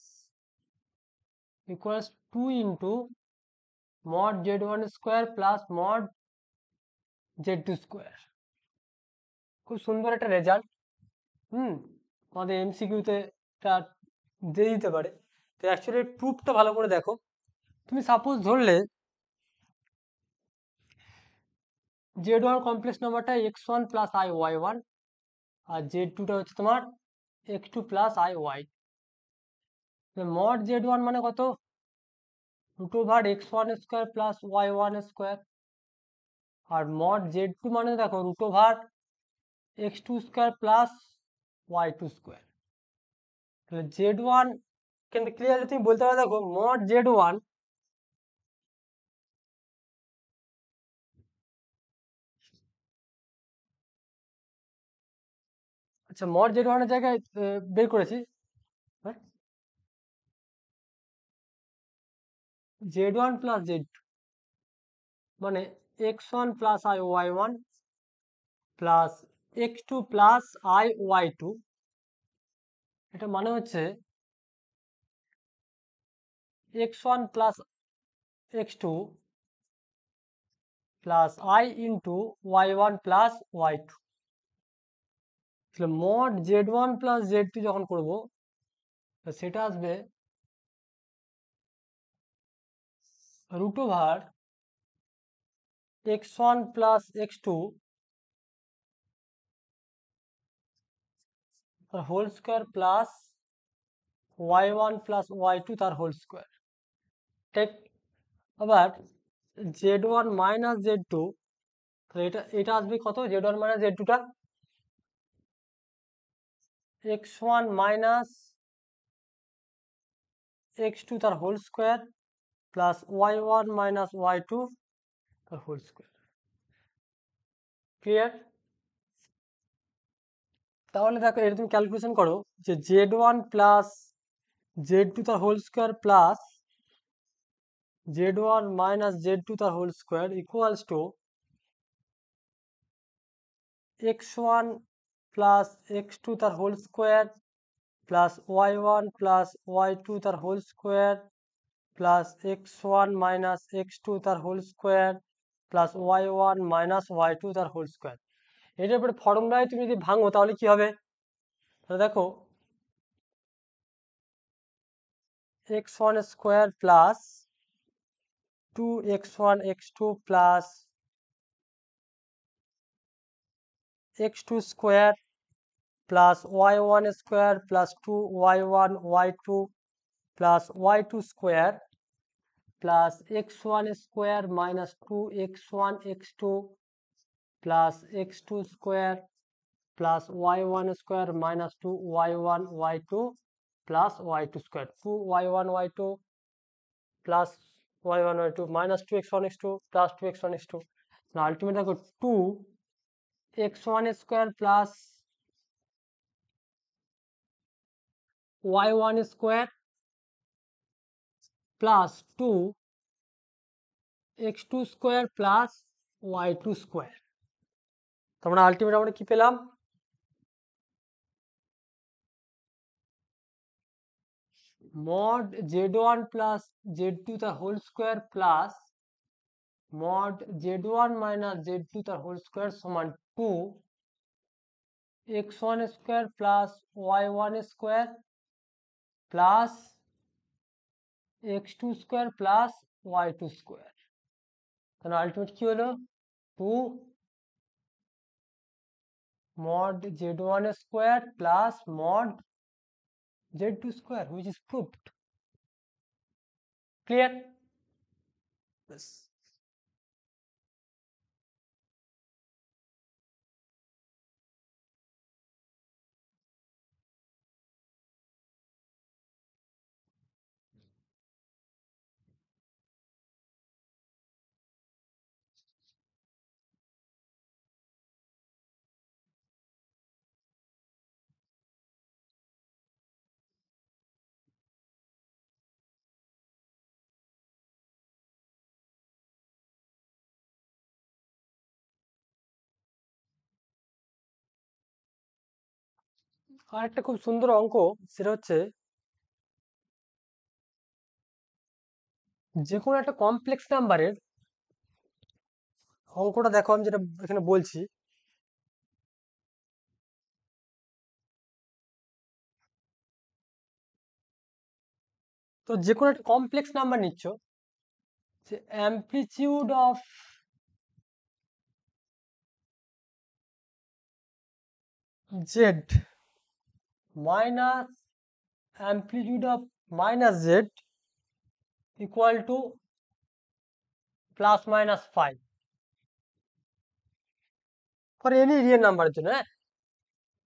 equals 2 into mod Z1 square plus mod Z2 square. খুব সুন্দর একটা result. আমাদের এমসিকিউতে এটা দিয়ে দিতে পারে। তো অ্যাকচুয়ালি প্রুফটা ভালো করে দেখো। তুমি সাপোজ ধরলে Z1 কমপ্লেক্স নাম্বারটা x1 প্লাস আই y1 আর Z2টা হচ্ছে তোমার x2 plus I y। Mod Z1 মানে কত? Root over x1 square plus y1 square. আর মড Z2 মানে দেখো root over x2 square plus y2 square. তাহলে Z1 কিন্তু ক্লিয়ারলি তুমি বলতে পারো, দেখো মড Z1 আচ্ছা মড Z1 এর জায়গায় বের করেছি Z1 প্লাস Z2 মানে x1 plus I y1 plus x2 plus I y2। এটা মানে হচ্ছে x1 plus x2 plus i into y1 plus y2। তাহলে মড Z1 প্লাস Z2 যখন করব সেটা আসবে root over x1 plus x2 তার whole square plus y1 plus y2 তার হোল স্কোয়ার। ঠিক। আবার Z1 মাইনাস Z2, তাহলে এটা আসবে কত? Z1 minus Z2টা x1 minus x2 তার whole square plus y1 minus y2 তার হোল স্কোয়ার। ক্লিয়ার? তাহলে দেখো এটা তুমি ক্যালকুলেশন করো যে Z1 প্লাস Z2 তার whole square plus Z1 minus Z2 তার whole square equals to x1 plus x2 তার whole square plus y1 plus y2 তার whole square plus x1 minus x2 তার whole square plus y1 minus y2 তার whole square. এটার উপরে ফর্মুলায় তুমি যদি ভাঙো তাহলে কি হবে? তাহলে দেখো x1 square plus 2x1 x2 plus x2 square plus y1 square plus 2y1 y2 plus y2 square plus x1 square minus 2x1 x2 plus x2 square plus y1 square minus 2y1 y2 plus y2 square 2y1 y2 plus y1 y2 minus 2x1 x2 plus 2x1 x2। Ultimate দেখো 2x1 square plus y1 square plus 2x2 square plus y2 square. তার ultimate আমরা কি পেলাম? mod Z1 plus Z2 the whole square plus mod Z1 minus Z2 the whole square সমান 2x1 square plus y1 square plus x2 square plus y2 square। তাহলে ultimate কি হলো? 2 mod Z1 square plus mod Z2 square, which is proved. Clear? Yes. আর একটা খুব সুন্দর অঙ্ক, সেটা হচ্ছে যে কোনো একটা কমপ্লেক্স নাম্বারের অঙ্কটা দেখো, আমি যেটা এখানে বলছি। তো যে কোনো একটা কমপ্লেক্স নাম্বার নিচ্ছ, যে amplitude of z minus amplitude of minus z equal to plus minus 5 for any real নাম্বারের জন্য, হ্যাঁ,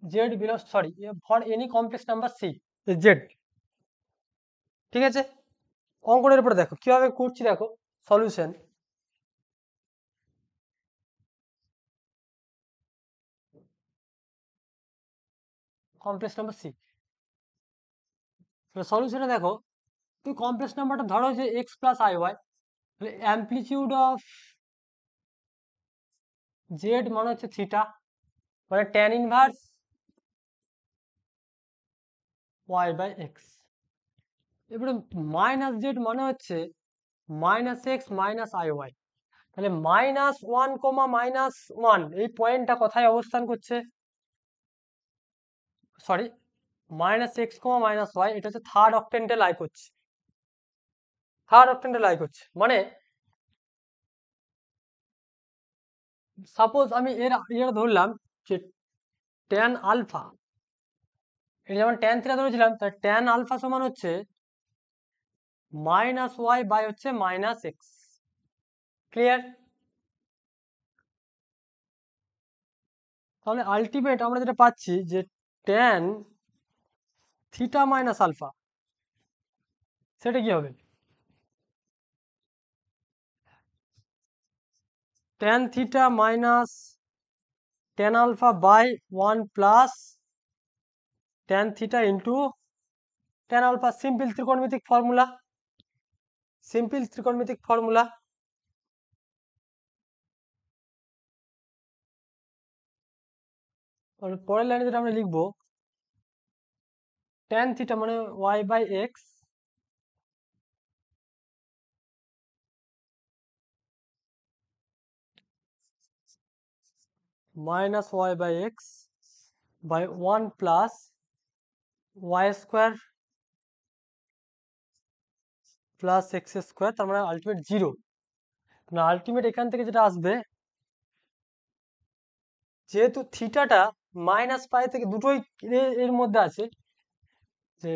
z belongs sorry for any complex number c z. ঠিক আছে, অঙ্কনের উপরে দেখো কিভাবে করছি, দেখো সলিউশন। কমপ্লেক্স নাম্বার সি, সলিউশনে দেখো, তুই কমপ্লেক্স নাম্বারটা ধরো যে এক্স প্লাস আই ওয়াই, তাহলে অ্যামপ্লিটিউড অফ জেড মানে হচ্ছে থিটা, মানে tan inverse y by x. এবারে মাইনাস জেড মানে হচ্ছে minus x minus i y, তাহলে -1, এই পয়েন্টটা কোথায় অবস্থান করছে, সরি -x, -y, এটা হচ্ছে থার্ড অক্টেন্টে লাই করছে, মানে সাপোজ আমি এর ধরলাম যে ট্যান আলফা, এটা যেমন ট্যান থিটা ধরেছিলাম, তাই ট্যান আলফা সমান হচ্ছে -y বাই হচ্ছে -x। ক্লিয়ার? তাহলে আলটিমেট আমরা যেটা পাচ্ছি যে ট্যান থিটা মাইনাস আলফা, সেটা কি হবে, tan theta minus tan alpha by 1 plus tan theta into tan alpha. Simple ত্রিকোণমিতিক ফর্মুলা। পরের লাইনে যেটা আমরা লিখবো, ট্যান থিটা মানে y by x minus y by x by 1 plus y square plus x square, তার মানে আলটিমেট 0। আলটিমেট এখান থেকে যেটা আসবে, যেহেতু থিটাটা মাইনাস পাই থেকে দুটোই এর মধ্যে আছে, যে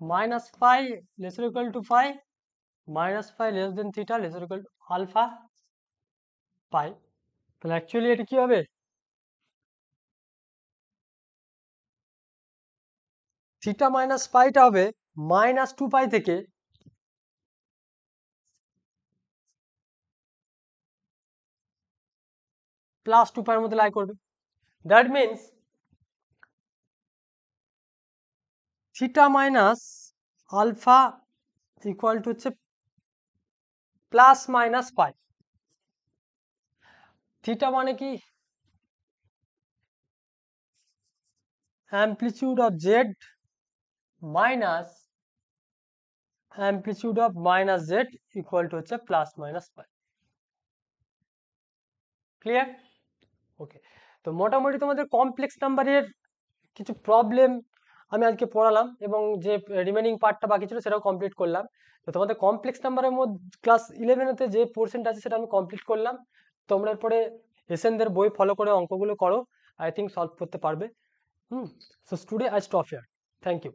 minus pi lesser equal to pi, minus pi less than theta lesser equal to alpha pi, তাহলে অ্যাকচুয়ালি এটা কি হবে, থিটা মাইনাস পাইটা হবে -2 পাই থেকে +2 পাইয়ের মধ্যে লাই করবে। That means theta minus alpha equal to হচ্ছে প্লাস মাইনাস পাই। থিটা মানে কি, amplitude of z minus amplitude of minus z equal to হচ্ছে plus minus pi. Clear? Okay, তো মোটামুটি তোমাদের কমপ্লেক্স নাম্বারের কিছু প্রবলেম আমি আজকে পড়ালাম, এবং যে রিমেনিং পার্টটা বাকি ছিল সেটাও কমপ্লিট করলাম। তো তোমাদের কমপ্লেক্স নাম্বারের মধ্যে ক্লাস 11-তে যে পোর্শনটা আছে সেটা আমি কমপ্লিট করলাম। তোমরা এরপরে এসএনদের বই ফলো করে অঙ্কগুলো করো, আই থিঙ্ক সলভ করতে পারবে। So today I stop here. Thank you.